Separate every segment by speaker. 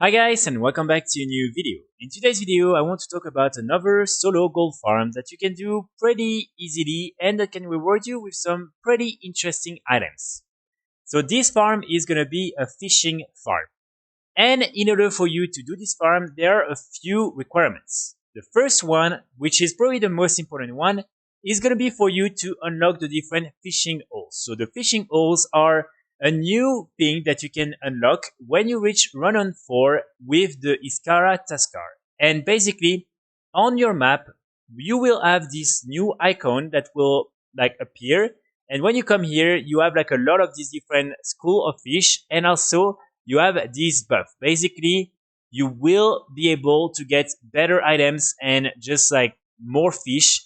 Speaker 1: Hi guys and welcome back to a new video. In today's video I want to talk about another solo gold farm that you can do pretty easily and that can reward you with some pretty interesting items. So this farm is gonna be a fishing farm. And in order for you to do this farm there are a few requirements. The first one, which is probably the most important one, is gonna be for you to unlock the different fishing holes. So the fishing holes are a new thing that you can unlock when you reach run on 4 with the Iskara Taskar. And basically, on your map, you will have this new icon that will appear. And when you come here, you have a lot of these different school of fish, and also you have this buff. Basically, you will be able to get better items and just more fish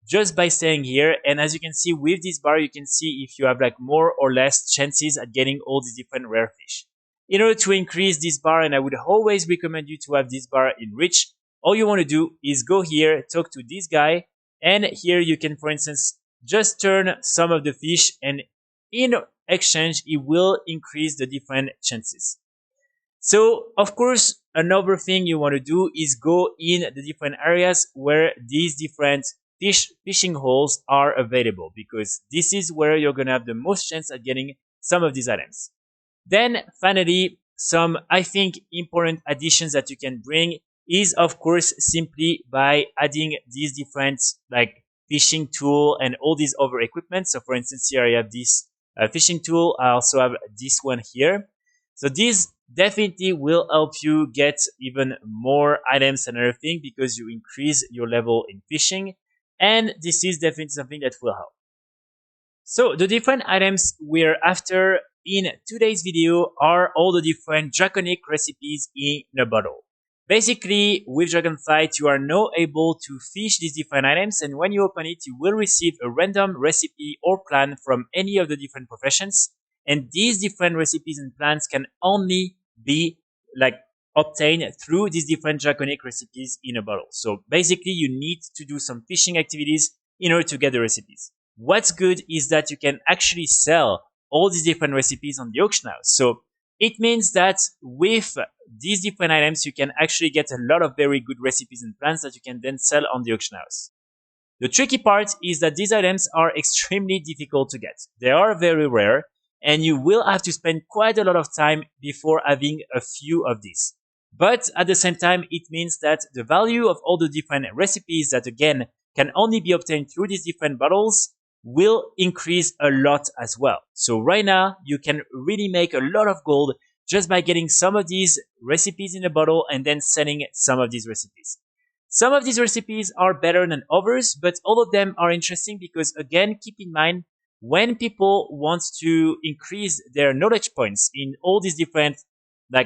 Speaker 1: just by staying here. And as you can see with this bar, you can see if you have more or less chances at getting all these different rare fish. In order to increase this bar, and I would always recommend you to have this bar in reach, all you want to do is go here, talk to this guy, and here you can, for instance, just turn some of the fish, and in exchange, it will increase the different chances. So, of course, another thing you want to do is go in the different areas where these different fishing holes are available, because this is where you're going to have the most chance at getting some of these items. Then, finally, some, I think, important additions that you can bring is, of course, simply by adding these different fishing tool and all these other equipment. So, for instance, here I have this fishing tool. I also have this one here. So these definitely will help you get even more items and everything because you increase your level in fishing, and this is definitely something that will help. So the different items we're after in today's video are all the different draconic recipes in a bottle. Basically, with Dragonflight, you are now able to fish these different items, and when you open it, you will receive a random recipe or plan from any of the different professions. And these different recipes and plans can only be obtained through these different draconic recipes in a bottle. So basically, you need to do some fishing activities in order to get the recipes. What's good is that you can actually sell all these different recipes on the auction house. So it means that with these different items, you can actually get a lot of very good recipes and plans that you can then sell on the auction house. The tricky part is that these items are extremely difficult to get. They are very rare, and you will have to spend quite a lot of time before having a few of these. But at the same time, it means that the value of all the different recipes that again can only be obtained through these different bottles will increase a lot as well. So right now, you can really make a lot of gold just by getting some of these recipes in a bottle and then selling some of these recipes. Some of these recipes are better than others, but all of them are interesting because, again, keep in mind, when people want to increase their knowledge points in all these different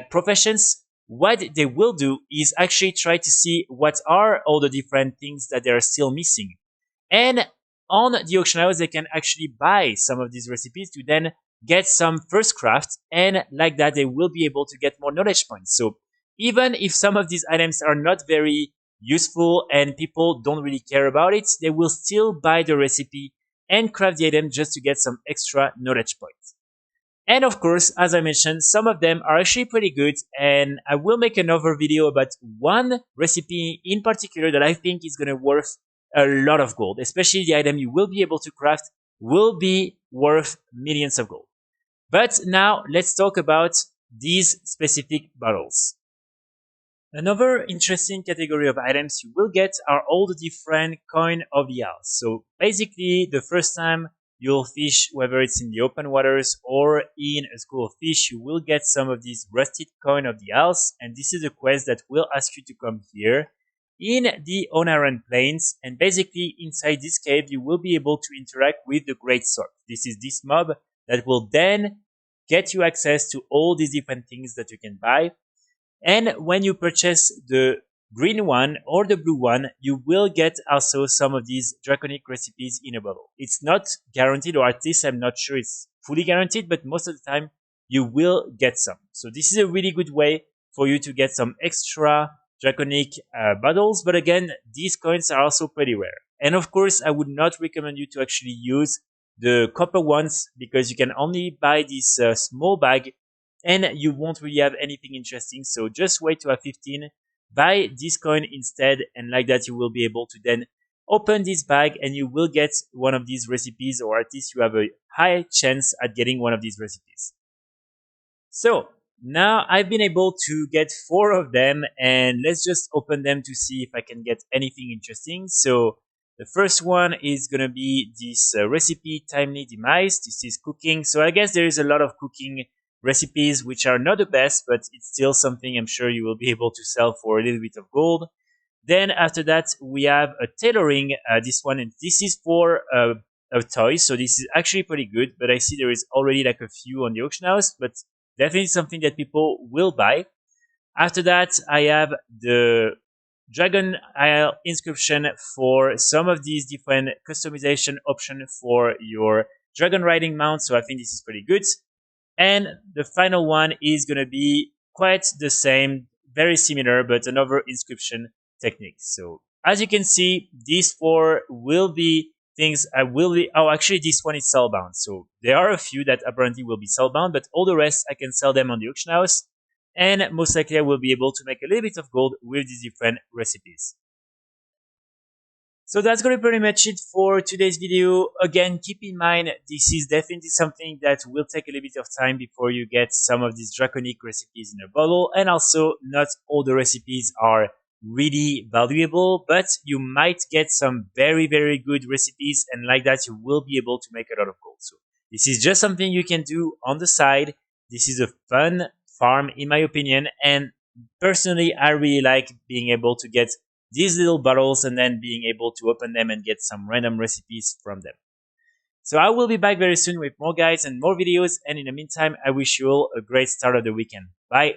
Speaker 1: professions, what they will do is actually try to see what are all the different things that they are still missing. And on the auction house, they can actually buy some of these recipes to then get some first craft, and like that, they will be able to get more knowledge points. So even if some of these items are not very useful and people don't really care about it, they will still buy the recipe and craft the item just to get some extra knowledge points. And of course, as I mentioned, some of them are actually pretty good, and I will make another video about one recipe in particular that I think is going to worth a lot of gold, especially the item you will be able to craft will be worth millions of gold. But now let's talk about these specific bottles. Another interesting category of items you will get are all the different coin of the house. So basically, the first time you'll fish, whether it's in the open waters or in a school of fish, you will get some of these rusted coin of the house. And this is a quest that will ask you to come here in the Onaran Plains. And basically, inside this cave, you will be able to interact with the Great Sword. This is this mob that will then get you access to all these different things that you can buy. And when you purchase the green one or the blue one, you will get also some of these draconic recipes in a bottle. It's not guaranteed, or at least I'm not sure it's fully guaranteed, but most of the time you will get some. So this is a really good way for you to get some extra draconic bottles. But again, these coins are also pretty rare. And of course, I would not recommend you to actually use the copper ones because you can only buy this small bag and you won't really have anything interesting. So just wait to have 15, buy this coin instead, and like that you will be able to then open this bag and you will get one of these recipes, or at least you have a high chance at getting one of these recipes. So now I've been able to get 4 of them, and let's just open them to see if I can get anything interesting. So the first one is going to be this recipe, Timely Demise. This is cooking. So I guess there is a lot of cooking recipes which are not the best, but it's still something I'm sure you will be able to sell for a little bit of gold. Then after that, we have a tailoring, this one, and this is for a toy. So this is actually pretty good, but I see there is already like a few on the auction house, but definitely something that people will buy. After that, I have the Dragon Isle inscription for some of these different customization options for your dragon riding mount. So I think this is pretty good. And the final one is going to be quite the same, very similar, but another inscription technique. So as you can see, these 4 will be things I will be, oh, actually this one is cellbound. So there are a few that apparently will be cellbound, but all the rest I can sell them on the auction house. And most likely I will be able to make a little bit of gold with these different recipes. So that's going to be pretty much it for today's video. Again, keep in mind, this is definitely something that will take a little bit of time before you get some of these draconic recipes in a bottle. And also, not all the recipes are really valuable, but you might get some very, very good recipes. And like that, you will be able to make a lot of gold. So this is just something you can do on the side. This is a fun farm, in my opinion. And personally, I really like being able to get these little bottles and then being able to open them and get some random recipes from them. So I will be back very soon with more guides and more videos, and in the meantime I wish you all a great start of the weekend. Bye!